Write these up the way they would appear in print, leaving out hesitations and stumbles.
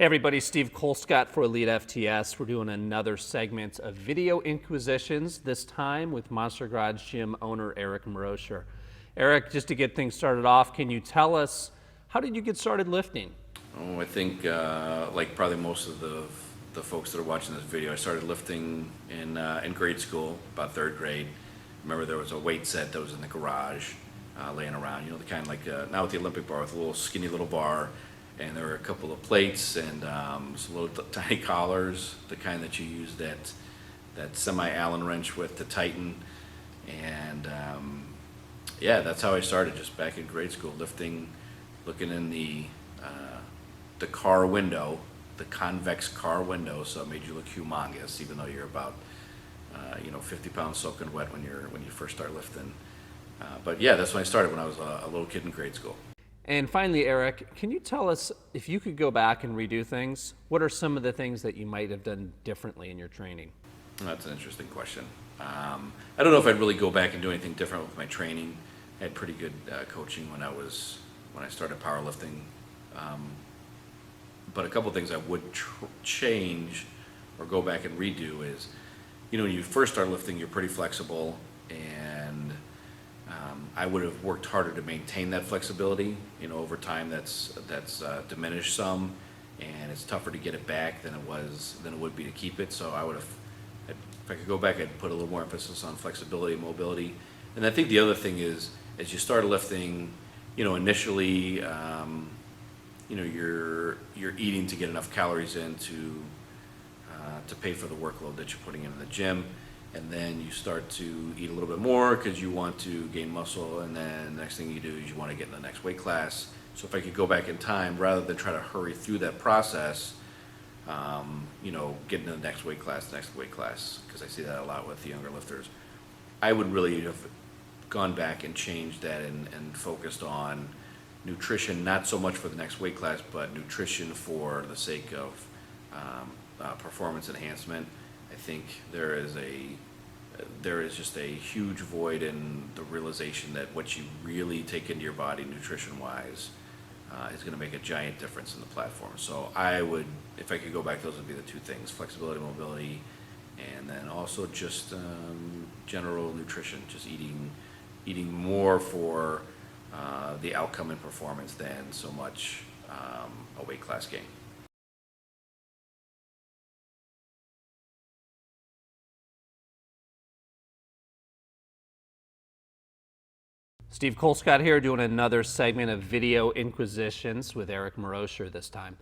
Hey everybody, Steve Colescott for Elite FTS. We're doing another segment of Video Inquisitions, this time with Monster Garage Gym owner Eric Maroscher. Eric, just to get things started off, can you tell us, how did you get started lifting? Oh, I think like probably most of the folks that are watching this video, I started lifting in grade school, about third grade. Remember there was a weight set that was in the garage laying around, you know, the kind like now with the Olympic bar with a little skinny little bar. And there were a couple of plates and some little tiny collars, the kind that you use that semi-Allen wrench with to tighten. And yeah, that's how I started, just back in grade school, lifting, looking in the car window, the convex car window, so it made you look humongous, even though you're about 50 pounds soaking wet when you first start lifting. But yeah, that's when I started, when I was a little kid in grade school. And finally, Eric, can you tell us, if you could go back and redo things, what are some of the things that you might have done differently in your training? That's an interesting question. I don't know if I'd really go back and do anything different with my training. I had pretty good coaching when I started powerlifting. But a couple things I would change or go back and redo is, when you first start lifting, you're pretty flexible, and I would have worked harder to maintain that flexibility. Over time that's diminished some, and it's tougher to get it back than it would be to keep it. So if I could go back, I'd put a little more emphasis on flexibility and mobility. And I think the other thing is, as you start lifting, initially, you're eating to get enough calories in to pay for the workload that you're putting in the gym. And then you start to eat a little bit more because you want to gain muscle, and then the next thing you do is you want to get in the next weight class. So if I could go back in time, rather than try to hurry through that process, get into the next weight class, because I see that a lot with the younger lifters, I would really have gone back and changed that and focused on nutrition, not so much for the next weight class, but nutrition for the sake of performance enhancement. I think there is just a huge void in the realization that what you really take into your body nutrition-wise is going to make a giant difference in the platform. So I would, if I could go back, those would be the two things: flexibility, mobility, and then also just general nutrition, just eating more for the outcome and performance than so much a weight class gain. Steve Colescott here, doing another segment of Video Inquisitions with Eric Maroscher this time.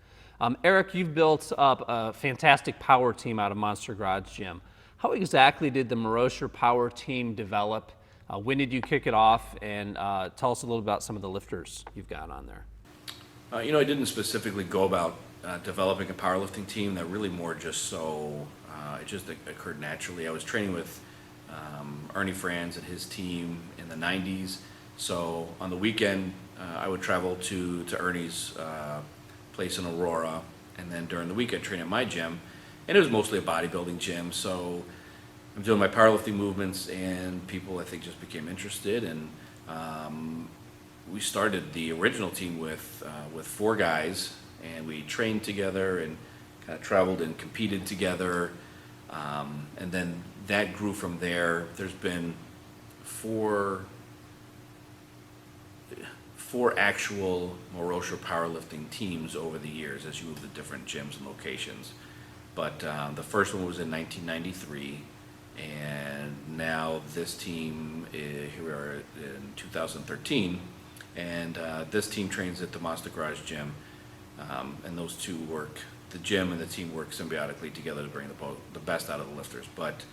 Eric, you've built up a fantastic power team out of Monster Garage Gym. How exactly did the Maroscher power team develop? When did you kick it off? And tell us a little about some of the lifters you've got on there. I didn't specifically go about developing a powerlifting team. That really more just so it just occurred naturally. I was training with Ernie Franz and his team in the 90s. So on the weekend, I would travel to Ernie's place in Aurora, and then during the week I'd train at my gym, and it was mostly a bodybuilding gym. So I'm doing my powerlifting movements, and people, I think, just became interested, and we started the original team with 4 guys, and we trained together and kind of traveled and competed together, and then that grew from there. There's been four actual Maroscher powerlifting teams over the years as you move to different gyms and locations. But the first one was in 1993, and now this team, here we are in 2013, and this team trains at the Monster Garage Gym, and those two work, the gym and the team work symbiotically together to bring the best out of the lifters. But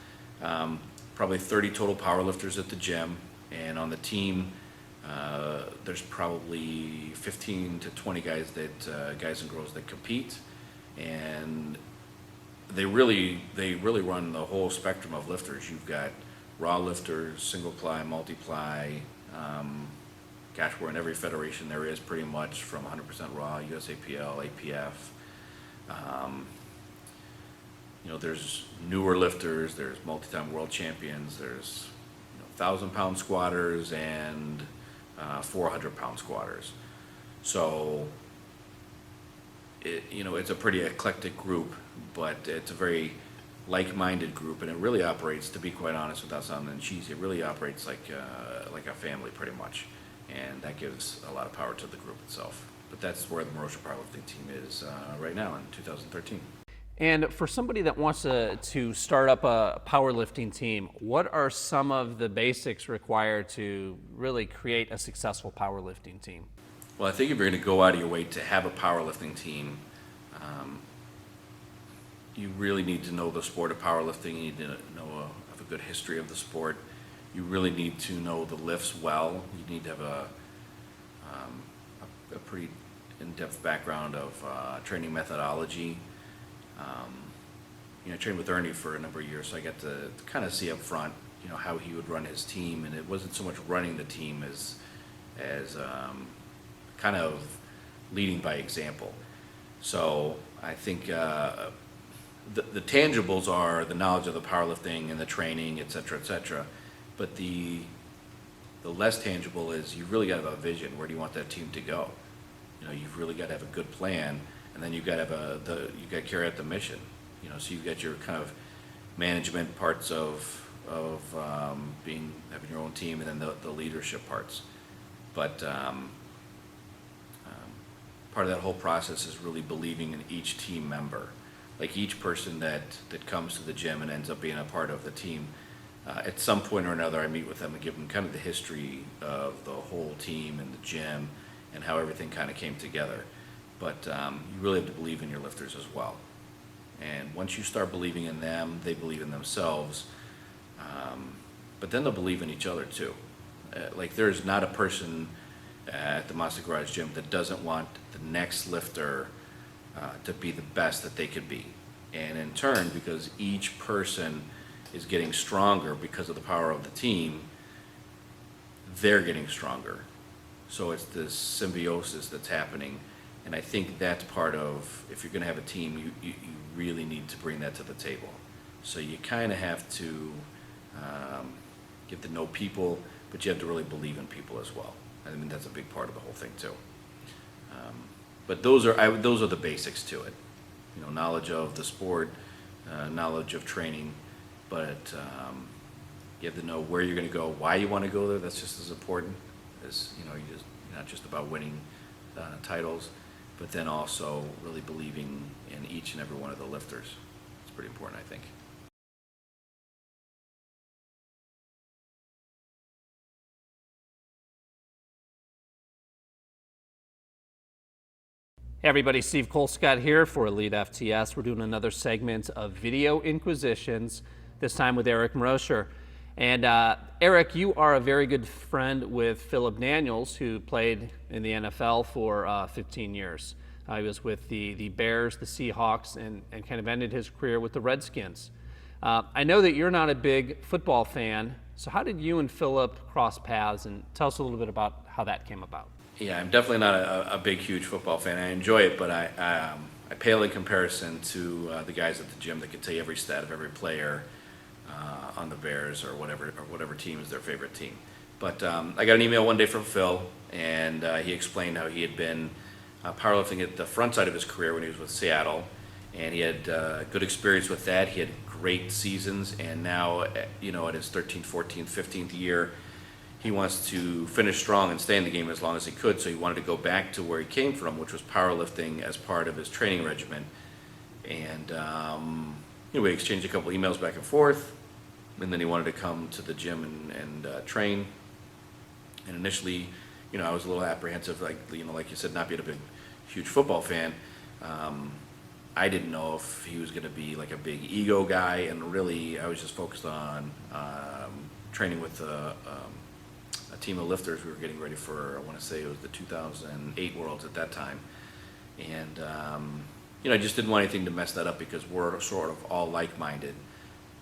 probably 30 total power lifters at the gym, and on the team there's probably 15 to 20 guys and girls that compete, and they really run the whole spectrum of lifters. You've got raw lifters, single ply, multiply. Gosh, we're in every federation there is, pretty much, from 100% raw, USAPL, APF. There's newer lifters, there's multi-time world champions, there's 1,000-pound squatters and 400-pound squatters. So it's a pretty eclectic group, but it's a very like-minded group, and it really operates, to be quite honest, without sounding cheesy, it really operates like a family pretty much, and that gives a lot of power to the group itself. But that's where the Maroscher powerlifting team is right now in 2013. And for somebody that wants to start up a powerlifting team, what are some of the basics required to really create a successful powerlifting team? Well, I think if you're going to go out of your way to have a powerlifting team, you really need to know the sport of powerlifting. You need to have a good history of the sport. You really need to know the lifts well. You need to have a pretty in-depth background of training methodology. I trained with Ernie for a number of years, so I got to kind of see up front, how he would run his team, and it wasn't so much running the team as kind of leading by example. So I think the tangibles are the knowledge of the powerlifting and the training, et cetera, but the less tangible is you really got to have a vision. Where do you want that team to go? You've really got to have a good plan, and then you've got to have you got to carry out the mission. So you've got your kind of management parts of having your own team, and then the leadership parts. But part of that whole process is really believing in each team member. Like each person that comes to the gym and ends up being a part of the team, at some point or another I meet with them and give them kind of the history of the whole team and the gym and how everything kind of came together. But you really have to believe in your lifters as well. And once you start believing in them, they believe in themselves. But then they'll believe in each other too. Like there's not a person at the Monster Garage gym that doesn't want the next lifter to be the best that they could be. And in turn, because each person is getting stronger because of the power of the team, they're getting stronger. So it's this symbiosis that's happening. And I think that's part of, if you're going to have a team, you really need to bring that to the table. So you kind of have to get to know people, but you have to really believe in people as well. I mean, that's a big part of the whole thing too. But those are the basics to it. Knowledge of the sport, knowledge of training, but you have to know where you're going to go, why you want to go there. That's just as important as you're not just about winning titles, but then also really believing in each and every one of the lifters. It's pretty important, I think. Hey everybody, Steve Colescott here for Elite FTS. We're doing another segment of Video Inquisitions, this time with Eric Maroscher. And Eric, you are a very good friend with Phillip Daniels, who played in the NFL for 15 years. He was with the Bears, the Seahawks, and kind of ended his career with the Redskins. I know that you're not a big football fan, so how did you and Phillip cross paths? And tell us a little bit about how that came about. Yeah, I'm definitely not a big, huge football fan. I enjoy it, but I pale in comparison to the guys at the gym that can tell you every stat of every player on the Bears or whatever team is their favorite team. But I got an email one day from Phil, and he explained how he had been powerlifting at the front side of his career when he was with Seattle, and he had good experience with that. He had great seasons, and now at his 13th, 14th, 15th year, he wants to finish strong and stay in the game as long as he could, so he wanted to go back to where he came from, which was powerlifting as part of his training regimen. And we exchanged a couple emails back and forth, and then he wanted to come to the gym and train. And initially, I was a little apprehensive, like you said, not being a huge football fan. I didn't know if he was going to be like a big ego guy, and really I was just focused on training with a team of lifters. We were getting ready for, I want to say it was the 2008 Worlds at that time. And, I just didn't want anything to mess that up because we're sort of all like-minded.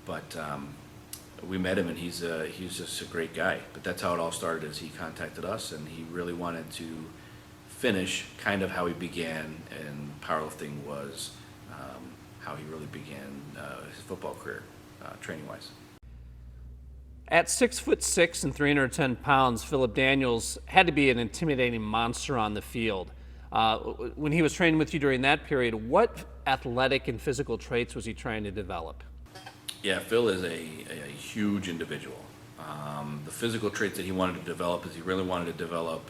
But we met him, and he's just a great guy. But that's how it all started, is he contacted us, and he really wanted to finish kind of how he began, and powerlifting was how he really began his football career, training-wise. At 6'6" and 310 pounds, Phillip Daniels had to be an intimidating monster on the field. When he was training with you during that period, what athletic and physical traits was he trying to develop? Yeah, Phil is a huge individual. The physical traits that he wanted to develop is he really wanted to develop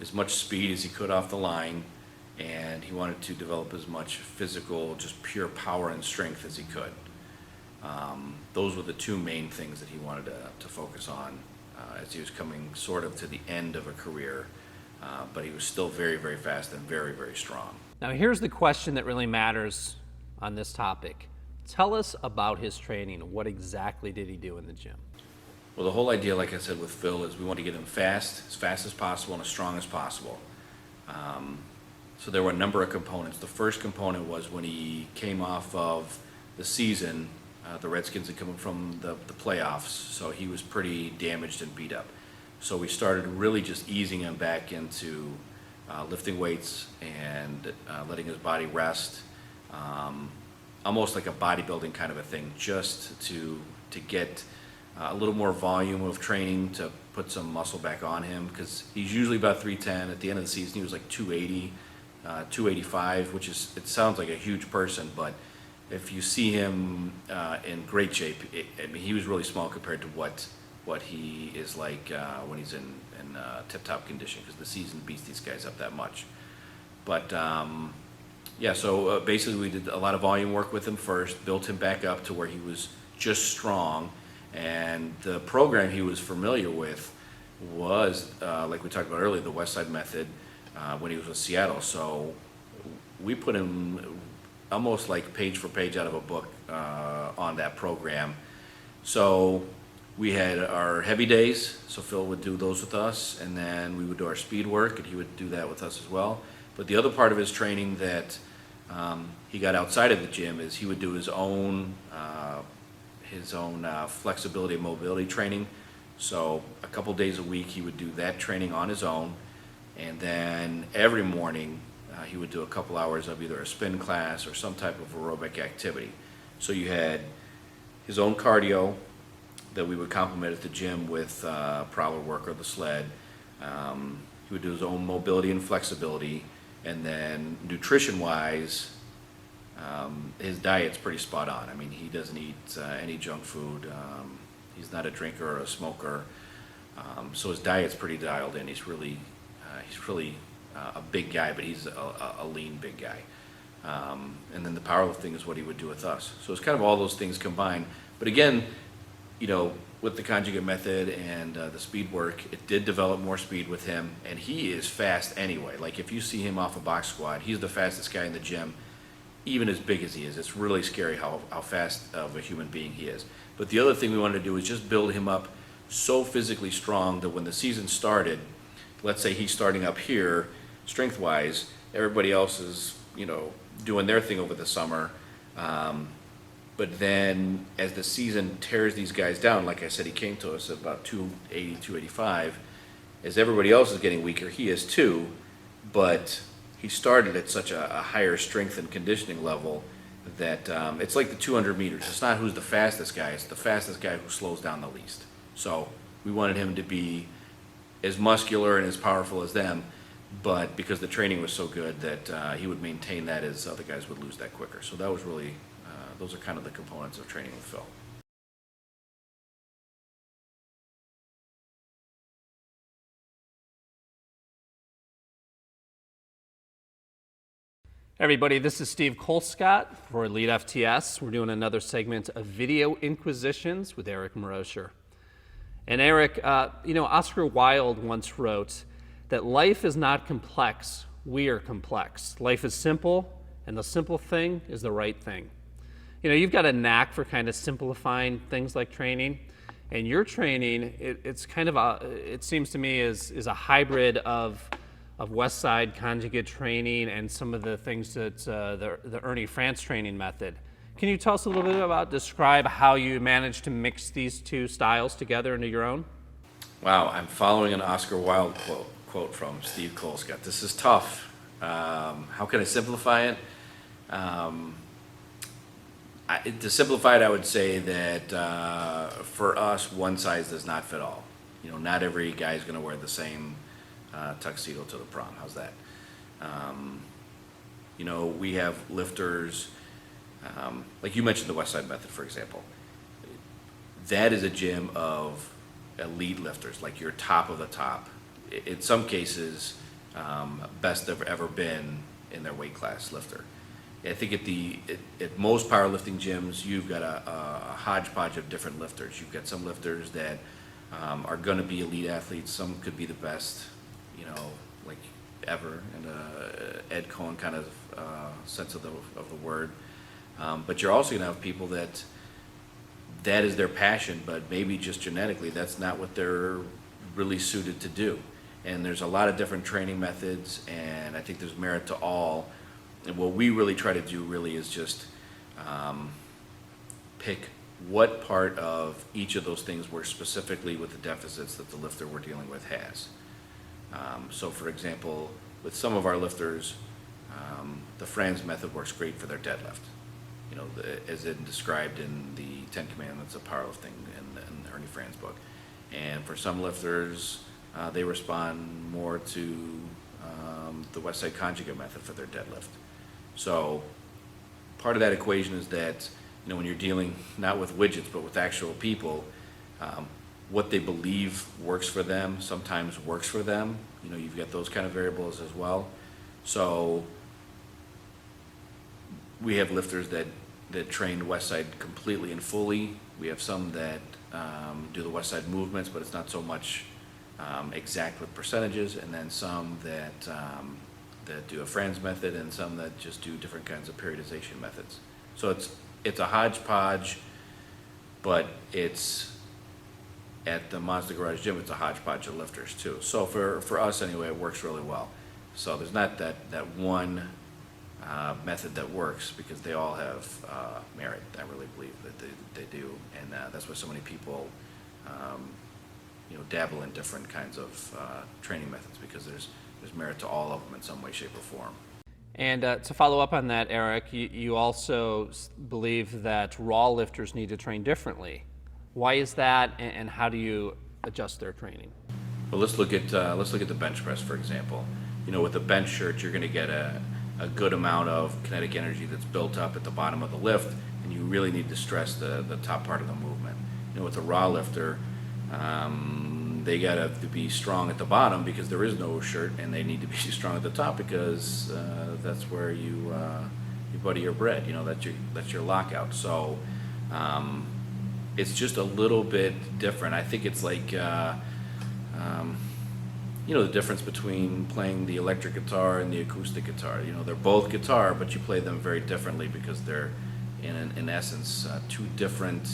as much speed as he could off the line, and he wanted to develop as much physical, just pure power and strength as he could. Those were the two main things that he wanted to focus on as he was coming sort of to the end of a career, but he was still very, very fast and very, very strong. Now here's the question that really matters on this topic. Tell us about his training. What exactly did he do in the gym? Well, the whole idea, like I said, with Phil is we want to get him fast as possible, and as strong as possible. So there were a number of components. The first component was when he came off of the season, the Redskins had come from the playoffs, so he was pretty damaged and beat up. So we started really just easing him back into lifting weights and letting his body rest, almost like a bodybuilding kind of a thing, just to get a little more volume of training to put some muscle back on him, because he's usually about 310. At the end of the season, he was like 280, 285, which is, it sounds like a huge person, but if you see him in great shape, I mean, he was really small compared to what he is like when he's in tip-top condition, because the season beats these guys up that much. But yeah, so basically we did a lot of volume work with him first, built him back up to where he was just strong, and the program he was familiar with was, like we talked about earlier, the West Side Method when he was with Seattle. So we put him almost like page for page out of a book on that program. So we had our heavy days, so Phil would do those with us, and then we would do our speed work, and he would do that with us as well. But the other part of his training that he got outside of the gym is he would do his own flexibility and mobility training. So a couple days a week he would do that training on his own, and then every morning he would do a couple hours of either a spin class or some type of aerobic activity. So you had his own cardio that we would complement at the gym with prowler work or the sled. He would do his own mobility and flexibility, and then nutrition-wise, his diet's pretty spot on. I mean, he doesn't eat any junk food. He's not a drinker or a smoker, so his diet's pretty dialed in. He's really a big guy, but he's a lean big guy. And then the powerlifting is what he would do with us. So it's kind of all those things combined. But again, you know, with the conjugate method and the speed work, it did develop more speed with him, and he is fast anyway. Like if you see him off a box squat, he's the fastest guy in the gym, even as big as he is. It's really scary how fast of a human being he is. But the other thing we wanted to do is just build him up so physically strong that when the season started, let's say he's starting up here, strength-wise, everybody else is, you know, doing their thing over the summer. But then as the season tears these guys down, like I said, he came to us at about 280, 285. As everybody else is getting weaker, he is too, but he started at such a higher strength and conditioning level that it's like the 200 meters. It's not who's the fastest guy, it's the fastest guy who slows down the least. So we wanted him to be as muscular and as powerful as them, but because the training was so good that he would maintain that as other guys would lose that quicker. So that was really, those are kind of the components of training with Phil. Everybody, this is Steve Colescott for Elitefts. We're doing another segment of Video Inquisitions with Eric Maroscher. And Eric, you know, Oscar Wilde once wrote that life is not complex, we are complex. Life is simple, and the simple thing is the right thing. You know, you've got a knack for kind of simplifying things like training, and your training, it's kind of it seems to me is a hybrid of West Side conjugate training and some of the things that the Ernie France training method. Can you tell us a little bit about, describe how you managed to mix these two styles together into your own? Wow, I'm following an Oscar Wilde quote from Steve Colescott. This is tough. How can I simplify it? To simplify it, I would say that for us, one size does not fit all. You know, not every guy is going to wear the same tuxedo to the prom. How's that? We have lifters, like you mentioned the West Side Method, for example. That is a gym of elite lifters, like your top of the top. In some cases, best they've ever been in their weight class lifter. I think at most powerlifting gyms, you've got a hodgepodge of different lifters. You've got some lifters that are going to be elite athletes. Some could be the best, like ever in a Ed Cohen kind of sense of the word. But you're also going to have people that is their passion, but maybe just genetically that's not what they're really suited to do. And there's a lot of different training methods, and I think there's merit to all. And what we really try to do really is just pick what part of each of those things works specifically with the deficits that the lifter we're dealing with has. So for example, with some of our lifters, the Franz method works great for their deadlift. As it described in the 10 Commandments of Powerlifting in Ernie Franz book. And for some lifters, they respond more to the West Side Conjugate method for their deadlift. So part of that equation is that, when you're dealing not with widgets, but with actual people, what they believe works for them sometimes works for them. You've got those kind of variables as well. So we have lifters that train West Side completely and fully. We have some that do the West Side movements, but it's not so much exact with percentages, and then some that do a Franz method, and some that just do different kinds of periodization methods. So it's a hodgepodge, but it's at the Monster Garage Gym, it's a hodgepodge of lifters too. So for us anyway, it works really well. So there's not that one method that works, because they all have merit. I really believe that they do, and that's why so many people dabble in different kinds of training methods, because there's merit to all of them in some way, shape, or form. And to follow up on that, Eric, you also believe that raw lifters need to train differently. Why is that, and how do you adjust their training? Well, let's look at the bench press, for example. With the bench shirt, you're going to get a good amount of kinetic energy that's built up at the bottom of the lift, and you really need to stress the top part of the movement. With a raw lifter, they got to be strong at the bottom because there is no shirt, and they need to be strong at the top because that's where you butter your bread. That's your lockout. So it's just a little bit different. I think it's like the difference between playing the electric guitar and the acoustic guitar. They're both guitar, but you play them very differently because they're in essence two different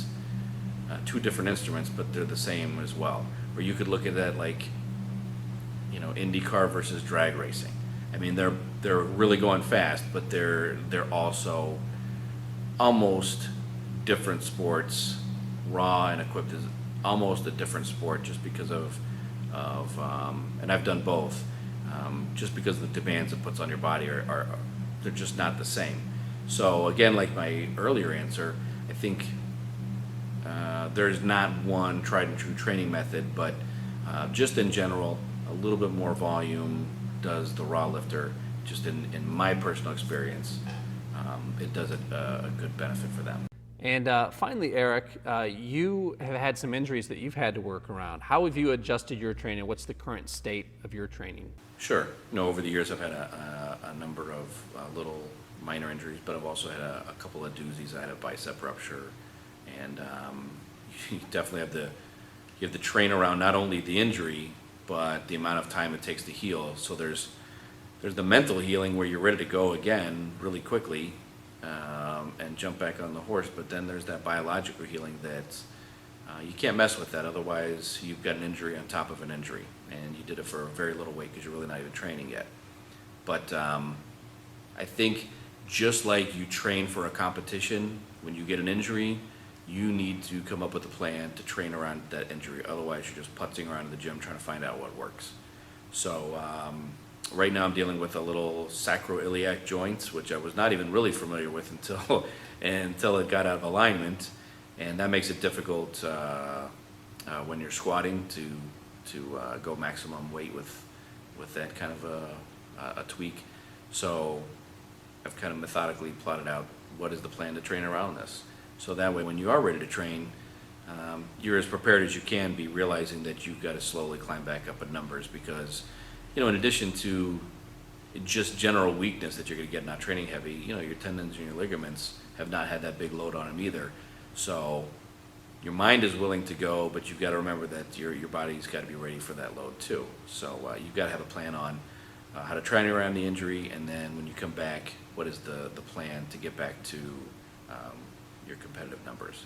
instruments, but they're the same as well. Or you could look at that like IndyCar versus drag racing. I mean, they're really going fast, but they're also almost different sports. Raw and equipped is almost a different sport just because of and I've done both. Just because the demands it puts on your body are they're just not the same. So again, like my earlier answer, I think there's not one tried and true training method, but just in general, a little bit more volume does the raw lifter. Just in my personal experience, it does a good benefit for them. And finally, Eric, you have had some injuries that you've had to work around. How have you adjusted your training? What's the current state of your training? Sure. Over the years I've had a number of little minor injuries, but I've also had a couple of doozies. I had a bicep rupture, and you definitely have to train around not only the injury, but the amount of time it takes to heal. So there's the mental healing where you're ready to go again really quickly, and jump back on the horse, but then there's that biological healing that you can't mess with that, otherwise you've got an injury on top of an injury, and you did it for very little weight because you're really not even training yet. But I think just like you train for a competition, when you get an injury, you need to come up with a plan to train around that injury, otherwise you're just putzing around in the gym trying to find out what works. So right now I'm dealing with a little sacroiliac joint, which I was not even really familiar with until it got out of alignment, and that makes it difficult when you're squatting to go maximum weight with that kind of a tweak. So I've kind of methodically plotted out what is the plan to train around this. So that way, when you are ready to train, you're as prepared as you can be, realizing that you've got to slowly climb back up in numbers because, in addition to just general weakness that you're going to get not training heavy, your tendons and your ligaments have not had that big load on them either. So your mind is willing to go, but you've got to remember that your body's got to be ready for that load too. So you've got to have a plan on how to train around the injury, and then when you come back, what is the plan to get back to your competitive numbers.